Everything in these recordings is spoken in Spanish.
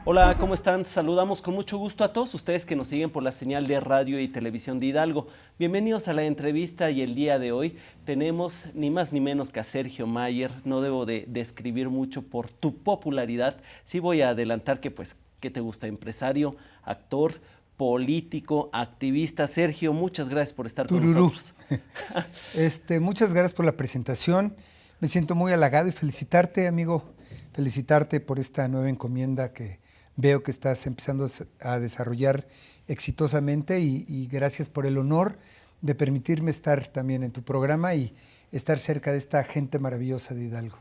Hola, ¿cómo están? Saludamos con mucho gusto a todos ustedes que nos siguen por la señal de radio y televisión de Hidalgo. Bienvenidos a la entrevista y el día de hoy tenemos ni más ni menos que a Sergio Mayer. No debo de describir mucho por tu popularidad. Sí voy a adelantar que pues, ¿qué te gusta? Empresario, actor, político, activista. Sergio, muchas gracias por estar con nosotros. Muchas gracias por la presentación. Me siento muy halagado y felicitarte, amigo. Felicitarte por esta nueva encomienda que veo que estás empezando a desarrollar exitosamente y gracias por el honor de permitirme estar también en tu programa y estar cerca de esta gente maravillosa de Hidalgo.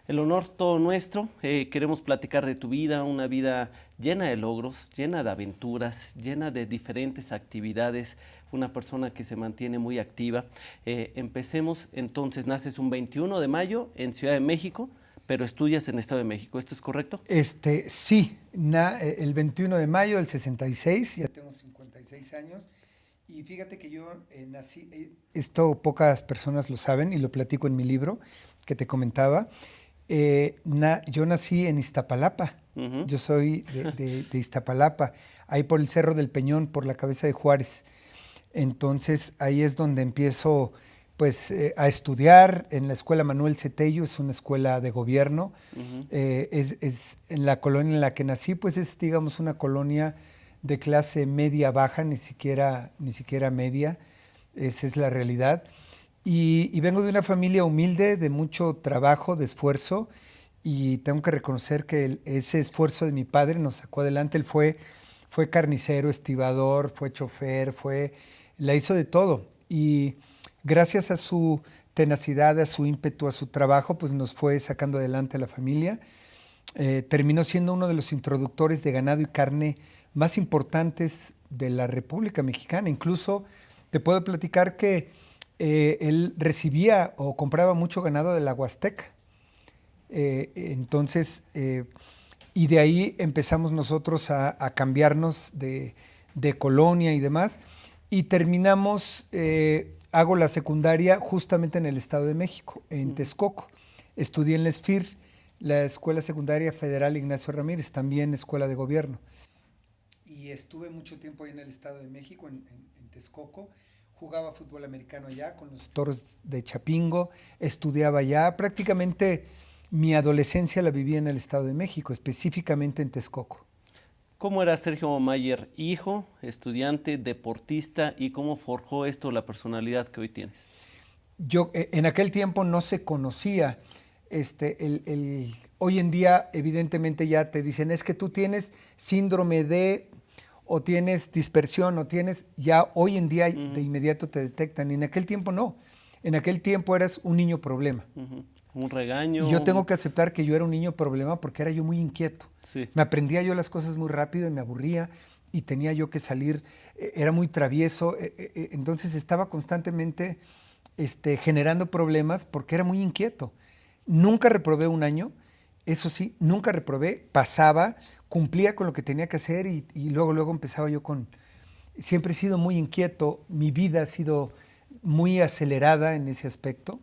El honor todo nuestro. Queremos platicar de tu vida, una vida llena de logros, llena de aventuras, llena de diferentes actividades, una persona que se mantiene muy activa. Empecemos entonces, naces un 21 de mayo en Ciudad de México, pero estudias en Estado de México, ¿esto es correcto? Sí, el 21 de mayo del 66, ya tengo 56 años, y fíjate que yo nací, esto pocas personas lo saben y lo platico en mi libro que te comentaba, yo nací en Iztapalapa, yo soy de Iztapalapa, ahí por el Cerro del Peñón, por la Cabeza de Juárez, entonces ahí es donde empiezo a estudiar en la Escuela Manuel Cetello, es una escuela de gobierno. Es en la colonia en la que nací, pues es, digamos, una colonia de clase media-baja, ni siquiera media, esa es la realidad. Y vengo de una familia humilde, de mucho trabajo, de esfuerzo, y tengo que reconocer que ese esfuerzo de mi padre nos sacó adelante. Él fue carnicero, estibador, fue chofer, la hizo de todo. Y gracias a su tenacidad, a su ímpetu, a su trabajo, pues nos fue sacando adelante a la familia. Terminó siendo uno de los introductores de ganado y carne más importantes de la República Mexicana. Incluso te puedo platicar que él recibía o compraba mucho ganado de la Huasteca. Y de ahí empezamos nosotros a cambiarnos de colonia y demás. Y terminamos... hago la secundaria justamente en el Estado de México, en Texcoco. Estudié en la ESFIR, la Escuela Secundaria Federal Ignacio Ramírez, también escuela de gobierno. Y estuve mucho tiempo ahí en el Estado de México, en Texcoco. Jugaba fútbol americano allá con los Toros de Chapingo, estudiaba allá. Prácticamente mi adolescencia la viví en el Estado de México, específicamente en Texcoco. ¿Cómo era Sergio Mayer, hijo, estudiante, deportista, y cómo forjó esto la personalidad que hoy tienes? Yo en aquel tiempo no se conocía. Hoy en día, evidentemente, ya te dicen, es que tú tienes síndrome de, o tienes dispersión, o tienes, ya hoy en día de inmediato te detectan. Y en aquel tiempo no. En aquel tiempo eras un niño problema. Un regaño. Y yo tengo que aceptar que yo era un niño problema porque era yo muy inquieto. Sí. Me aprendía yo las cosas muy rápido y me aburría y tenía yo que salir, era muy travieso, entonces estaba constantemente generando problemas porque era muy inquieto. Nunca reprobé un año, eso sí, nunca reprobé, pasaba, cumplía con lo que tenía que hacer y luego empezaba yo Siempre he sido muy inquieto, mi vida ha sido muy acelerada en ese aspecto.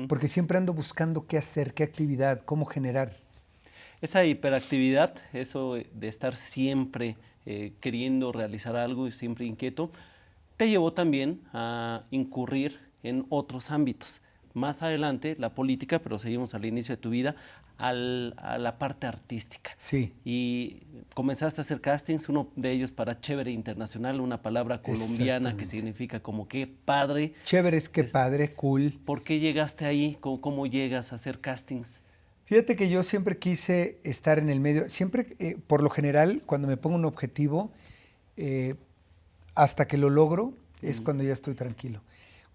Porque siempre ando buscando qué hacer, qué actividad, cómo generar. Esa hiperactividad, eso de estar siempre queriendo realizar algo y siempre inquieto, te llevó también a incurrir en otros ámbitos. Más adelante, la política, pero seguimos al inicio de tu vida, a la parte artística. Sí. Y comenzaste a hacer castings, uno de ellos para Chévere Internacional, una palabra colombiana que significa como que padre. Chévere es que padre, cool. ¿Por qué llegaste ahí? ¿Cómo llegas a hacer castings? Fíjate que yo siempre quise estar en el medio, siempre, por lo general, cuando me pongo un objetivo, hasta que lo logro, es cuando ya estoy tranquilo.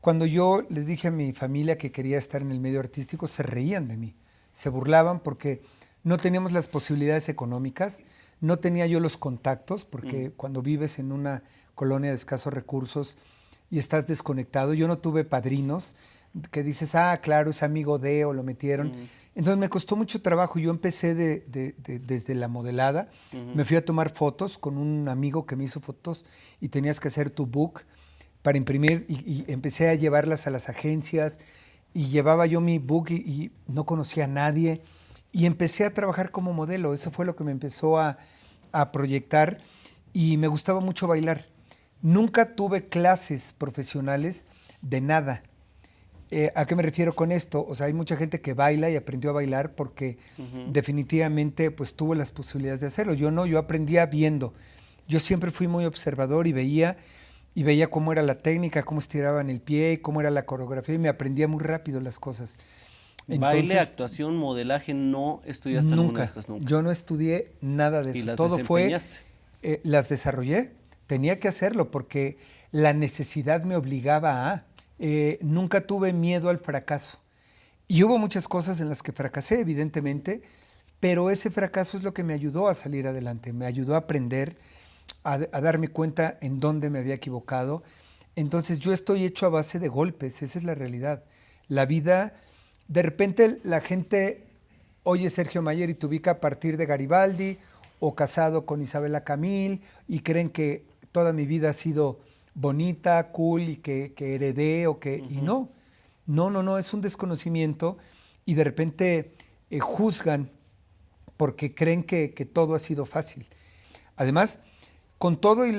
Cuando yo les dije a mi familia que quería estar en el medio artístico, se reían de mí, se burlaban porque no teníamos las posibilidades económicas, no tenía yo los contactos, porque cuando vives en una colonia de escasos recursos, y estás desconectado. Yo no tuve padrinos que dices, ah, claro, es amigo de o lo metieron. Entonces me costó mucho trabajo. Yo empecé desde la modelada. Me fui a tomar fotos con un amigo que me hizo fotos y tenías que hacer tu book para imprimir y empecé a llevarlas a las agencias y llevaba yo mi book y no conocía a nadie y empecé a trabajar como modelo. Eso fue lo que me empezó a proyectar y me gustaba mucho bailar. Nunca tuve clases profesionales de nada. ¿A qué me refiero con esto? O sea, hay mucha gente que baila y aprendió a bailar porque definitivamente pues tuvo las posibilidades de hacerlo. Yo no, yo aprendía viendo. Yo siempre fui muy observador y veía cómo era la técnica, cómo estiraban el pie, cómo era la coreografía y me aprendía muy rápido las cosas. Baile, Entonces, actuación, modelaje, no estudiaste alguna de nunca, estas nunca. yo no estudié nada de Y eso. las Todo fue, desempeñaste. las desarrollé. Tenía que hacerlo porque la necesidad me obligaba a. Nunca tuve miedo al fracaso. Y hubo muchas cosas en las que fracasé, evidentemente, pero ese fracaso es lo que me ayudó a salir adelante, me ayudó a aprender, a darme cuenta en dónde me había equivocado. Entonces yo estoy hecho a base de golpes, esa es la realidad. La vida, de repente la gente oye Sergio Mayer y te ubica a partir de Garibaldi o casado con Isabela Camil y creen que toda mi vida ha sido bonita, cool y que heredé o que... Y no, no, es un desconocimiento y de repente juzgan porque creen que todo ha sido fácil. Además, con todo y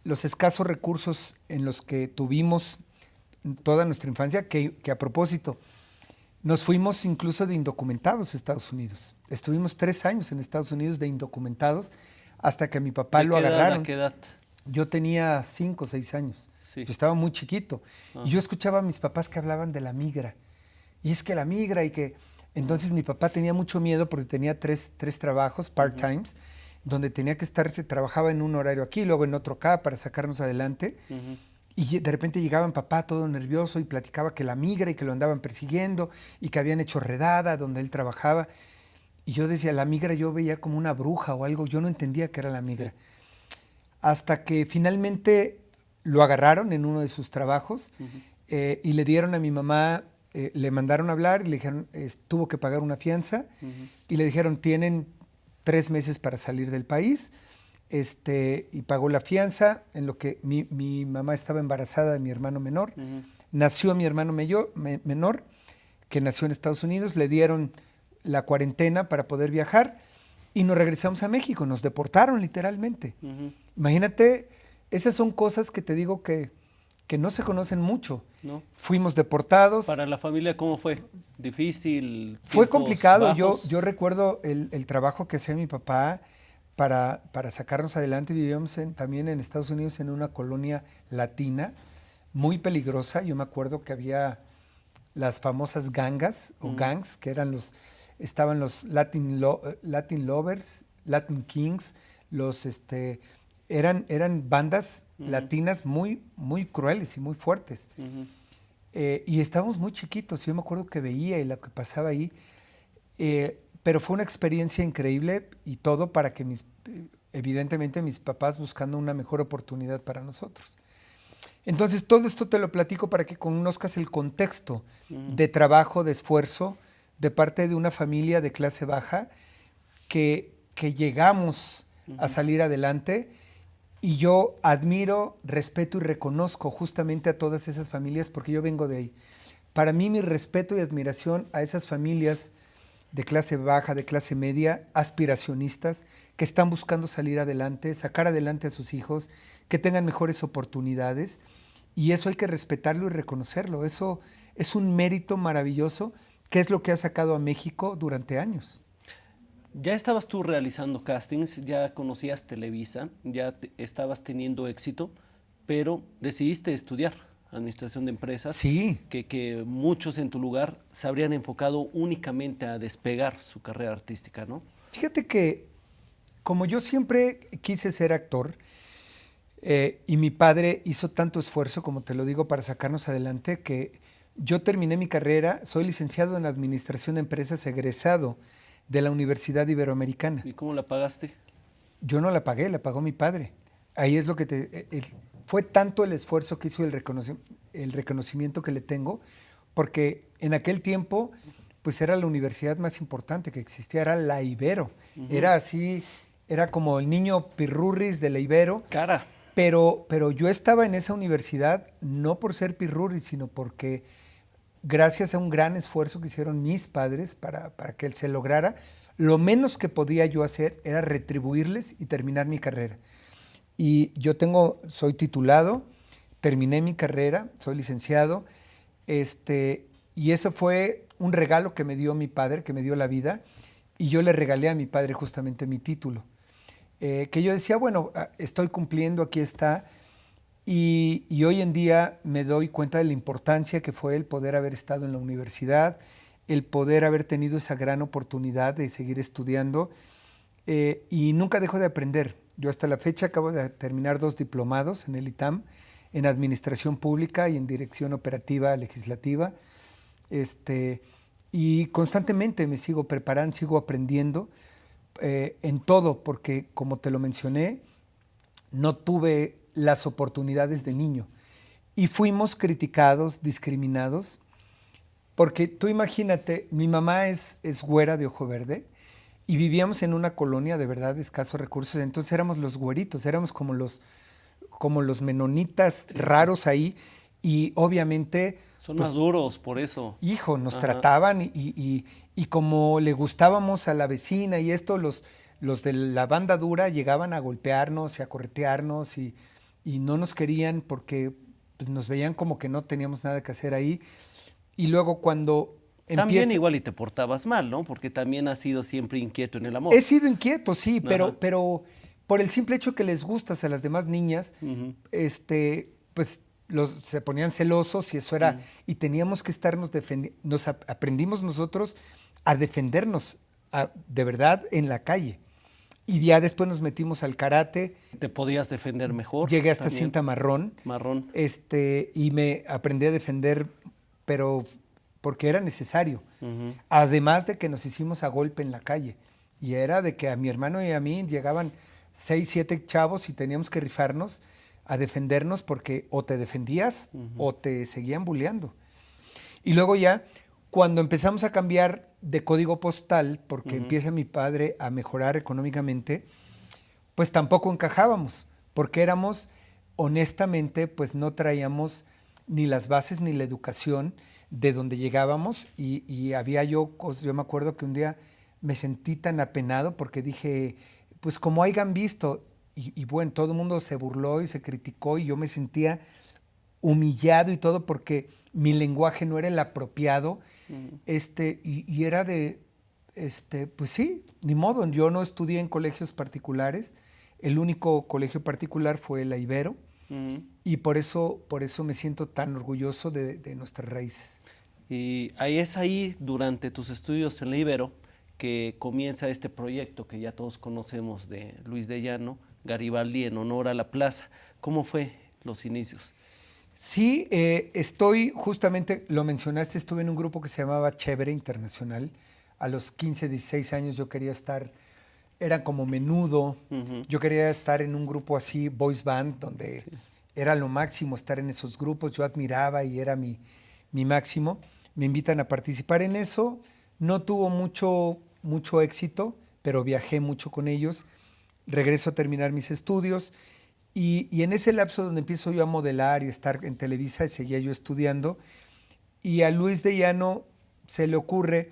los escasos recursos en los que tuvimos toda nuestra infancia, que a propósito, nos fuimos incluso de indocumentados a Estados Unidos. Estuvimos 3 años en Estados Unidos de indocumentados hasta que a mi papá ¿De lo qué edad agarraron. a qué edad? Yo tenía 5 o 6 años. Sí. Yo estaba muy chiquito. Ah. Y yo escuchaba a mis papás que hablaban de la migra. Y es que la migra y que... Entonces mi papá tenía mucho miedo porque tenía tres trabajos part-times, donde tenía que estarse, trabajaba en un horario aquí, luego en otro acá para sacarnos adelante. Y de repente llegaba mi papá todo nervioso y platicaba que la migra y que lo andaban persiguiendo y que habían hecho redada donde él trabajaba. Y yo decía, la migra yo veía como una bruja o algo, yo no entendía qué era la migra. Hasta que finalmente lo agarraron en uno de sus trabajos y le dieron a mi mamá, le mandaron a hablar y le dijeron, tuvo que pagar una fianza y le dijeron, tienen 3 meses para salir del país. Y pagó la fianza, en lo que mi mamá estaba embarazada de mi hermano menor. Nació mi hermano menor, que nació en Estados Unidos, le dieron la cuarentena para poder viajar y nos regresamos a México, nos deportaron literalmente. Imagínate, esas son cosas que te digo que no se conocen mucho. ¿No? Fuimos deportados. Para la familia, ¿cómo fue? ¿Difícil? Fue complicado. Yo Bajos? recuerdo el trabajo que hacía mi papá para sacarnos adelante. Vivíamos también en Estados Unidos en una colonia latina muy peligrosa. Yo me acuerdo que había las famosas gangas o gangs, que estaban los Latin Lovers, Latin Kings, eran bandas latinas muy, muy crueles y muy fuertes. Y estábamos muy chiquitos. Yo me acuerdo que veía y lo que pasaba ahí. Pero fue una experiencia increíble y todo para que evidentemente mis papás buscando una mejor oportunidad para nosotros. Entonces todo esto te lo platico para que conozcas el contexto de trabajo, de esfuerzo, de parte de una familia de clase baja que llegamos a salir adelante. Y yo admiro, respeto y reconozco justamente a todas esas familias porque yo vengo de ahí. Para mí mi respeto y admiración a esas familias de clase baja, de clase media, aspiracionistas, que están buscando salir adelante, sacar adelante a sus hijos, que tengan mejores oportunidades. Y eso hay que respetarlo y reconocerlo. Eso es un mérito maravilloso, que es lo que ha sacado a México durante años. Ya estabas tú realizando castings, ya conocías Televisa, ya estabas teniendo éxito, pero decidiste estudiar administración de empresas. Sí. Que muchos en tu lugar se habrían enfocado únicamente a despegar su carrera artística, ¿no? Fíjate que como yo siempre quise ser actor y mi padre hizo tanto esfuerzo, como te lo digo, para sacarnos adelante, que yo terminé mi carrera, soy licenciado en administración de empresas, egresado de la Universidad Iberoamericana. ¿Y cómo la pagaste? Yo no la pagué, la pagó mi padre. Ahí es lo que fue tanto el esfuerzo que hizo, el reconocimiento que le tengo, porque en aquel tiempo pues era la universidad más importante que existía, era la Ibero. Era así, era como el niño Pirurris de la Ibero. Cara. Pero yo estaba en esa universidad no por ser Pirurris, sino porque gracias a un gran esfuerzo que hicieron mis padres para que él se lograra, lo menos que podía yo hacer era retribuirles y terminar mi carrera. Y yo soy titulado, terminé mi carrera, soy licenciado, y eso fue un regalo que me dio mi padre, que me dio la vida, y yo le regalé a mi padre justamente mi título. Que yo decía, bueno, estoy cumpliendo, aquí está, y hoy en día me doy cuenta de la importancia que fue el poder haber estado en la universidad, el poder haber tenido esa gran oportunidad de seguir estudiando, y nunca dejo de aprender. Yo hasta la fecha acabo de terminar 2 diplomados en el ITAM, en Administración Pública y en Dirección Operativa Legislativa, y constantemente me sigo preparando, sigo aprendiendo en todo, porque como te lo mencioné, no tuve las oportunidades de niño y fuimos criticados, discriminados, porque tú imagínate, mi mamá es güera de ojo verde y vivíamos en una colonia de verdad de escasos recursos, entonces éramos los güeritos, éramos como los menonitas raros ahí, y obviamente Son más duros por eso. hijo, nos trataban y como le gustábamos a la vecina y esto, los de la banda dura llegaban a golpearnos y a corretearnos y no nos querían porque pues, nos veían como que no teníamos nada que hacer ahí. Y luego cuando También igual y te portabas mal, ¿no? Porque también has sido siempre inquieto en el amor. He sido inquieto, sí, Ajá. pero por el simple hecho que les gustas a las demás niñas, pues se ponían celosos y eso era, y teníamos que estarnos defendiendo, aprendimos nosotros a defendernos de verdad en la calle. Y ya después nos metimos al karate, Te podías defender mejor. llegué hasta también. cinta marrón, Marrón. y me aprendí a defender, pero porque era necesario. Además de que nos hicimos a golpe en la calle. Y era de que a mi hermano y a mí llegaban 6, 7 chavos y teníamos que rifarnos a defendernos porque o te defendías o te seguían bulleando. Y luego ya, cuando empezamos a cambiar de código postal, porque empieza mi padre a mejorar económicamente, pues tampoco encajábamos, porque éramos, honestamente, pues no traíamos ni las bases ni la educación de donde llegábamos y había yo me acuerdo que un día me sentí tan apenado porque dije, pues como hayan visto, y bueno, todo el mundo se burló y se criticó y yo me sentía humillado y todo porque mi lenguaje no era el apropiado, y era pues sí, ni modo, yo no estudié en colegios particulares, el único colegio particular fue la Ibero, y por eso me siento tan orgulloso de nuestras raíces. Y ahí es ahí, durante tus estudios en la Ibero, que comienza este proyecto que ya todos conocemos de Luis de Llano, Garibaldi en honor a la plaza. ¿Cómo fue los inicios? Sí, estoy, justamente lo mencionaste, estuve en un grupo que se llamaba Chévere Internacional. A los 15, 16 años yo quería estar, era como Menudo, yo quería estar en un grupo así, boys band, donde era lo máximo estar en esos grupos, yo admiraba y era mi máximo. Me invitan a participar en eso, no tuvo mucho éxito, pero viajé mucho con ellos, regreso a terminar mis estudios. Y en ese lapso donde empiezo yo a modelar y estar en Televisa, seguía yo estudiando, y a Luis de Llano se le ocurre,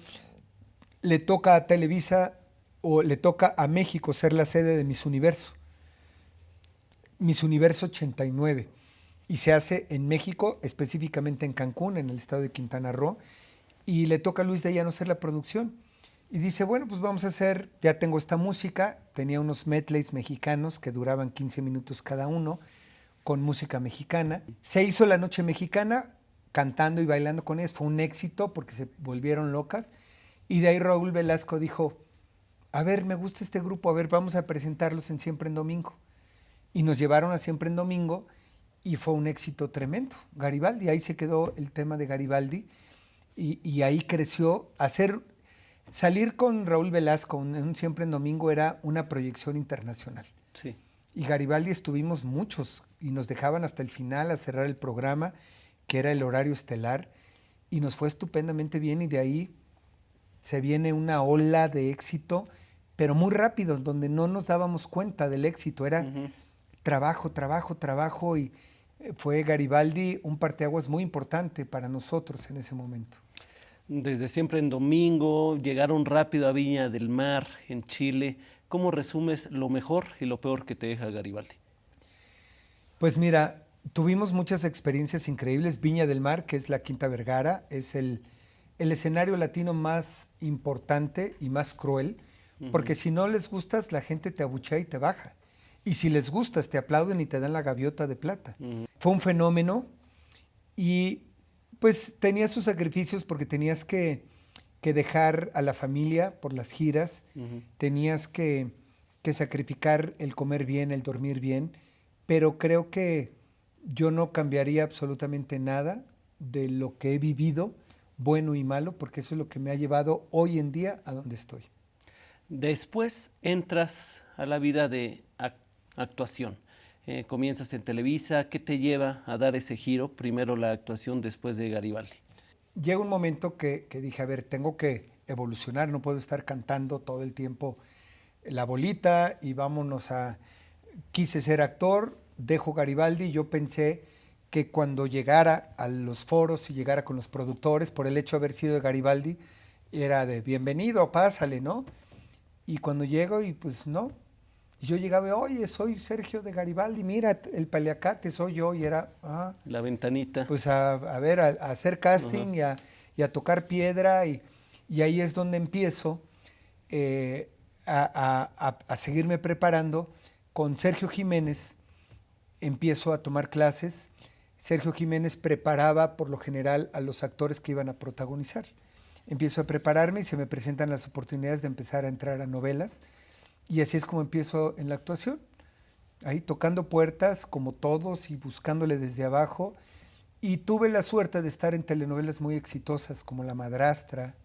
le toca a Televisa o le toca a México ser la sede de Miss Universo 89, y se hace en México, específicamente en Cancún, en el estado de Quintana Roo, y le toca a Luis de Llano hacer la producción. Y dice, bueno, pues vamos a hacer, ya tengo esta música, tenía unos medleys mexicanos que duraban 15 minutos cada uno, con música mexicana. Se hizo la Noche Mexicana, cantando y bailando con ellos, fue un éxito porque se volvieron locas. Y de ahí Raúl Velasco dijo, a ver, me gusta este grupo, a ver, vamos a presentarlos en Siempre en Domingo. Y nos llevaron a Siempre en Domingo y fue un éxito tremendo. Garibaldi, ahí se quedó el tema de Garibaldi y ahí creció. Salir con Raúl Velasco en un Siempre en Domingo era una proyección internacional. Sí. Y Garibaldi estuvimos muchos y nos dejaban hasta el final a cerrar el programa, que era el horario estelar, y nos fue estupendamente bien y de ahí se viene una ola de éxito, pero muy rápido, donde no nos dábamos cuenta del éxito, era trabajo, trabajo, trabajo y fue Garibaldi un parteaguas muy importante para nosotros en ese momento. Desde siempre en domingo, llegaron rápido a Viña del Mar, en Chile. ¿Cómo resumes lo mejor y lo peor que te deja Garibaldi? Pues mira, tuvimos muchas experiencias increíbles. Viña del Mar, que es la Quinta Vergara, es el escenario latino más importante y más cruel, porque si no les gustas, la gente te abuchea y te baja. Y si les gustas, te aplauden y te dan la gaviota de plata. Fue un fenómeno y pues tenía sus sacrificios porque tenías que dejar a la familia por las giras, tenías que sacrificar el comer bien, el dormir bien, pero creo que yo no cambiaría absolutamente nada de lo que he vivido, bueno y malo, porque eso es lo que me ha llevado hoy en día a donde estoy. Después entras a la vida de actuación. Comienzas en Televisa. ¿Qué te lleva a dar ese giro? Primero la actuación, después de Garibaldi. Llega un momento que dije, a ver, tengo que evolucionar, no puedo estar cantando todo el tiempo la bolita y vámonos a... Quise ser actor, dejo Garibaldi y yo pensé que cuando llegara a los foros y llegara con los productores, por el hecho de haber sido de Garibaldi, era de bienvenido, pásale, ¿no? Y cuando llego y pues no, y yo llegaba, oye, soy Sergio de Garibaldi, mira, el paliacate soy yo, y era, La ventanita. pues a ver, a hacer casting y a tocar piedra, y ahí es donde empiezo a seguirme preparando. Con Sergio Jiménez empiezo a tomar clases. Sergio Jiménez preparaba por lo general a los actores que iban a protagonizar. Empiezo a prepararme y se me presentan las oportunidades de empezar a entrar a novelas. Y así es como empiezo en la actuación. Ahí tocando puertas como todos y buscándole desde abajo. Y tuve la suerte de estar en telenovelas muy exitosas como La Madrastra,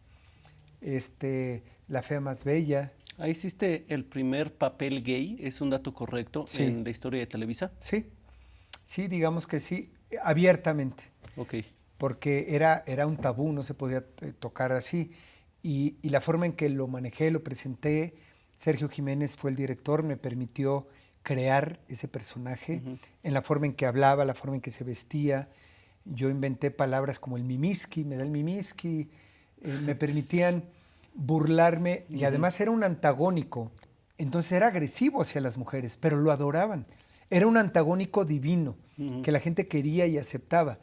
La Fea Más Bella. Ahí hiciste el primer papel gay, ¿es un dato correcto? Sí. En la historia de Televisa. Sí, sí, digamos que sí, abiertamente. Ok. Porque era un tabú, no se podía tocar así. Y la forma en que lo manejé, lo presenté, Sergio Jiménez fue el director, me permitió crear ese personaje en la forma en que hablaba, la forma en que se vestía. Yo inventé palabras como el mimiski, me da el mimiski, me permitían burlarme y además era un antagónico. Entonces era agresivo hacia las mujeres, pero lo adoraban. Era un antagónico divino que la gente quería y aceptaba.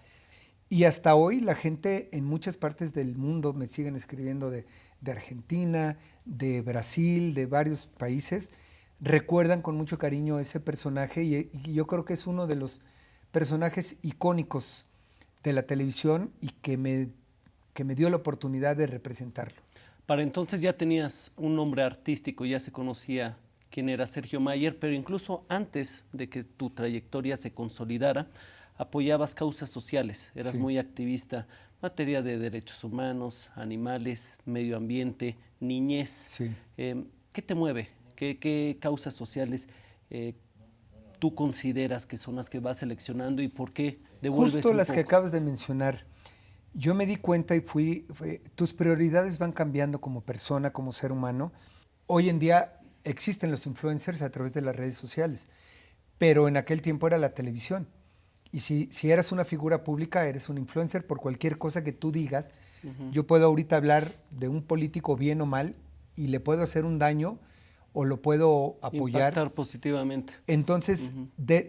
Y hasta hoy la gente en muchas partes del mundo me siguen escribiendo de Argentina, de Brasil, de varios países, recuerdan con mucho cariño ese personaje y yo creo que es uno de los personajes icónicos de la televisión y que me dio la oportunidad de representarlo. Para entonces ya tenías un nombre artístico, ya se conocía quién era Sergio Mayer, pero incluso antes de que tu trayectoria se consolidara, apoyabas causas sociales, eras muy activista en materia de derechos humanos, animales, medio ambiente, niñez. Sí. ¿Qué te mueve? ¿Qué causas sociales tú consideras que son las que vas seleccionando y por qué devuelves Justo un las poco? que acabas de mencionar. Yo me di cuenta y tus prioridades van cambiando como persona, como ser humano. Hoy en día existen los influencers a través de las redes sociales, pero en aquel tiempo era la televisión. Y si eras una figura pública, eres un influencer por cualquier cosa que tú digas. Yo puedo ahorita hablar de un político bien o mal y le puedo hacer un daño o lo puedo apoyar. Impactar positivamente. Entonces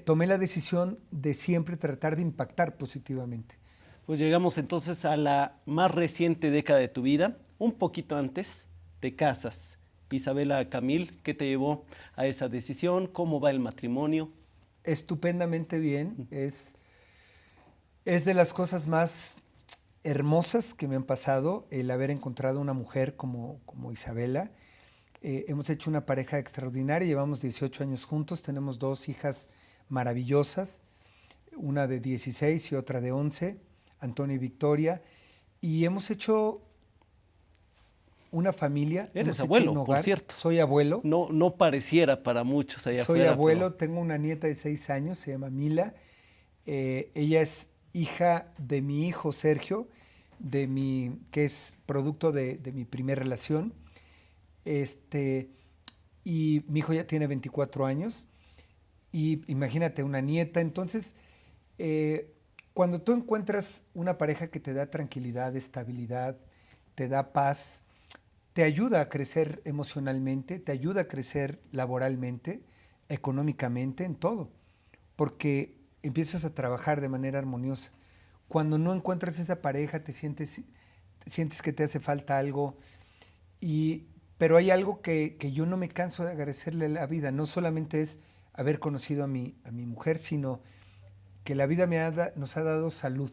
tomé la decisión de siempre tratar de impactar positivamente. Pues llegamos entonces a la más reciente década de tu vida, un poquito antes, te casas. Isabela Camil, ¿qué te llevó a esa decisión? ¿Cómo va el matrimonio? Estupendamente bien, es de las cosas más hermosas que me han pasado el haber encontrado una mujer como Isabela. Hemos hecho una pareja extraordinaria, llevamos 18 años juntos, tenemos 2 hijas maravillosas, una de 16 y otra de 11, Antonio y Victoria, y hemos hecho una familia. Eres hemos hecho abuelo, un por hogar. cierto. Soy abuelo. No, no pareciera para muchos allá Soy afuera. abuelo, tengo una nieta de 6 años, se llama Mila. Ella es hija de mi hijo Sergio, que es producto de mi primera relación. Y mi hijo ya tiene 24 años. Y imagínate, una nieta. Entonces, cuando tú encuentras una pareja que te da tranquilidad, estabilidad, te da paz, te ayuda a crecer emocionalmente, te ayuda a crecer laboralmente, económicamente, en todo, porque empiezas a trabajar de manera armoniosa. Cuando no encuentras esa pareja, sientes que te hace falta algo, pero hay algo que yo no me canso de agradecerle a la vida. No solamente es haber conocido a mi mujer, sino que la vida nos ha dado salud.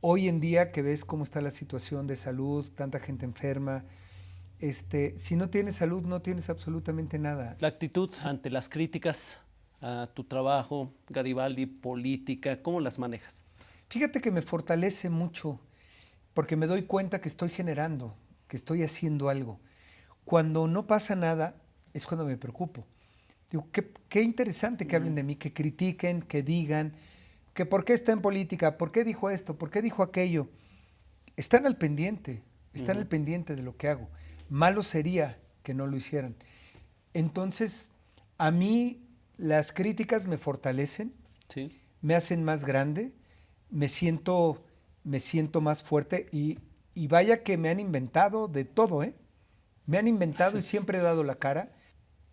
Hoy en día que ves cómo está la situación de salud, tanta gente enferma, si no tienes salud no tienes absolutamente nada. La actitud ante las críticas a tu trabajo, Garibaldi, política, ¿cómo las manejas? Fíjate que me fortalece mucho porque me doy cuenta que estoy generando, que estoy haciendo algo. Cuando no pasa nada es cuando me preocupo. Digo, qué interesante que hablen de mí, que critiquen, que digan, que por qué está en política, por qué dijo esto, por qué dijo aquello. Están al pendiente de lo que hago. Malo sería que no lo hicieran. Entonces, a mí las críticas me fortalecen, Sí. me hacen más grande, me siento más fuerte y vaya que me han inventado de todo, ¿eh? Me han inventado y siempre he dado la cara.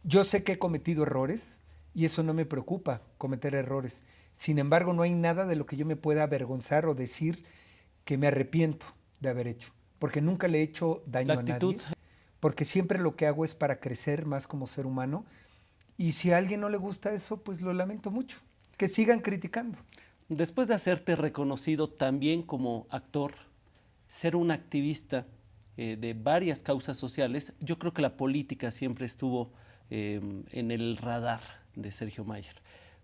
Yo sé que he cometido errores y eso no me preocupa, cometer errores. Sin embargo, no hay nada de lo que yo me pueda avergonzar o decir que me arrepiento de haber hecho, porque nunca le he hecho daño a nadie, porque siempre lo que hago es para crecer más como ser humano. Y si a alguien no le gusta eso, pues lo lamento mucho. Que sigan criticando. Después de hacerte reconocido también como actor, ser un activista de varias causas sociales, yo creo que la política siempre estuvo en el radar de Sergio Mayer.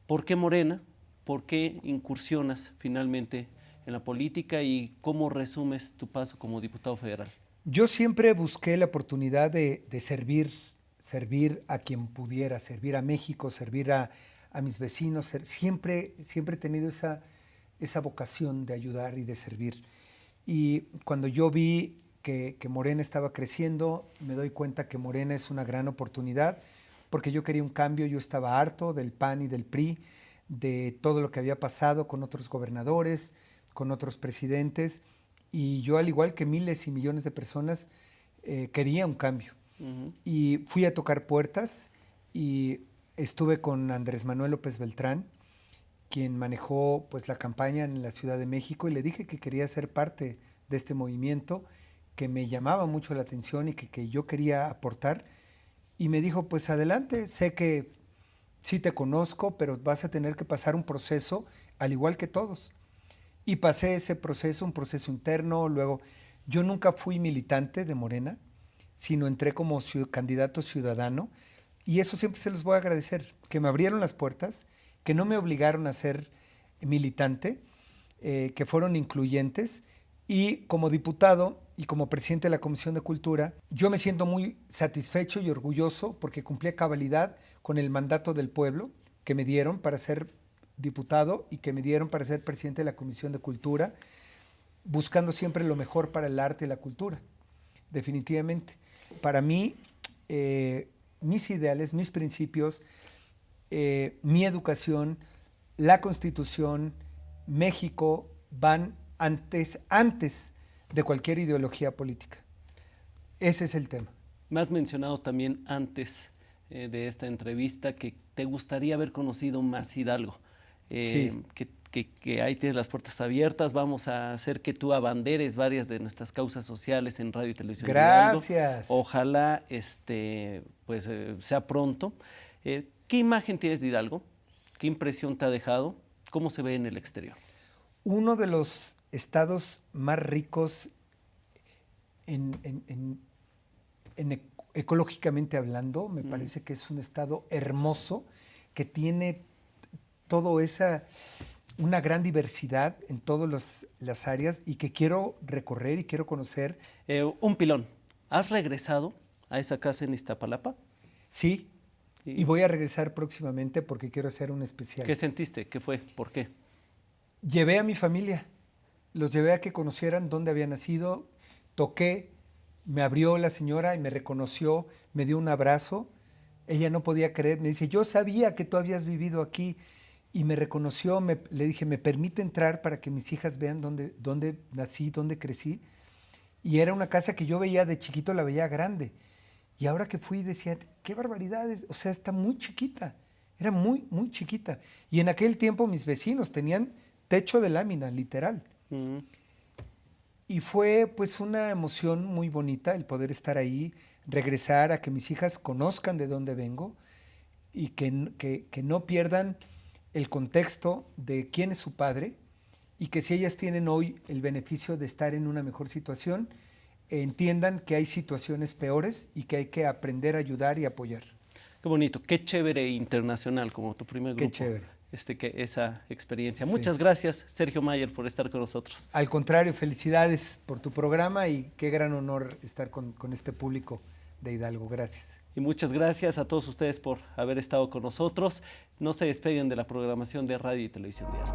¿Por qué Morena? ¿Por qué incursionas finalmente en la política y cómo resumes tu paso como diputado federal? Yo siempre busqué la oportunidad de servir a quien pudiera, servir a México, servir a mis vecinos. Siempre he tenido esa vocación de ayudar y de servir. Y cuando yo vi que Morena estaba creciendo, me doy cuenta que Morena es una gran oportunidad, porque yo quería un cambio. Yo estaba harto del PAN y del PRI, de todo lo que había pasado con otros gobernadores, con otros presidentes, y yo, al igual que miles y millones de personas, quería un cambio. Y fui a tocar puertas y estuve con Andrés Manuel López Beltrán, quien manejó pues la campaña en la Ciudad de México, y le dije que quería ser parte de este movimiento, que me llamaba mucho la atención y que yo quería aportar. Y me dijo, pues adelante, sé que sí te conozco, pero vas a tener que pasar un proceso al igual que todos. Y pasé ese proceso, un proceso interno. Luego, yo nunca fui militante de Morena, sino entré como candidato ciudadano, y eso siempre se los voy a agradecer, que me abrieron las puertas, que no me obligaron a ser militante, que fueron incluyentes. Y como diputado y como presidente de la Comisión de Cultura, yo me siento muy satisfecho y orgulloso porque cumplí a cabalidad con el mandato del pueblo que me dieron para ser diputado y que me dieron para ser presidente de la Comisión de Cultura, buscando siempre lo mejor para el arte y la cultura, definitivamente. Para mí, mis ideales, mis principios, mi educación, la Constitución, México van antes de cualquier ideología política. Ese es el tema. Me has mencionado también antes de esta entrevista que te gustaría haber conocido más Hidalgo. Sí. Que ahí tienes las puertas abiertas. Vamos a hacer que tú abanderes varias de nuestras causas sociales en radio y televisión. Gracias. Hidalgo. Ojalá sea pronto. ¿Qué imagen tienes de Hidalgo? ¿Qué impresión te ha dejado? ¿Cómo se ve en el exterior? Uno de los estados más ricos ecológicamente hablando. Me parece que es un estado hermoso, que tiene una gran diversidad en todas las áreas, y que quiero recorrer y quiero conocer. Un pilón. ¿Has regresado a esa casa en Iztapalapa? Sí, y voy a regresar próximamente porque quiero hacer un especial. ¿Qué sentiste? ¿Qué fue? ¿Por qué? Llevé a mi familia, los llevé a que conocieran dónde había nacido, toqué, me abrió la señora y me reconoció, me dio un abrazo. Ella no podía creer, me dice, yo sabía que tú habías vivido aquí, y me reconoció, le dije, ¿me permite entrar para que mis hijas vean dónde nací, dónde crecí? Y era una casa que yo veía de chiquito, la veía grande. Y ahora que fui decía, qué barbaridad, o sea, está muy chiquita, era muy, muy chiquita. Y en aquel tiempo mis vecinos tenían techo de lámina, literal. Mm. Y fue pues una emoción muy bonita el poder estar ahí, regresar a que mis hijas conozcan de dónde vengo y que no pierdan el contexto de quién es su padre, y que si ellas tienen hoy el beneficio de estar en una mejor situación, entiendan que hay situaciones peores y que hay que aprender a ayudar y apoyar. Qué bonito, qué chévere internacional como tu primer grupo. Qué chévere. Esa experiencia. Sí. Muchas gracias, Sergio Mayer, por estar con nosotros. Al contrario, felicidades por tu programa y qué gran honor estar con este público de Hidalgo. Gracias. Y muchas gracias a todos ustedes por haber estado con nosotros. No se despeguen de la programación de Radio y Televisión Diario.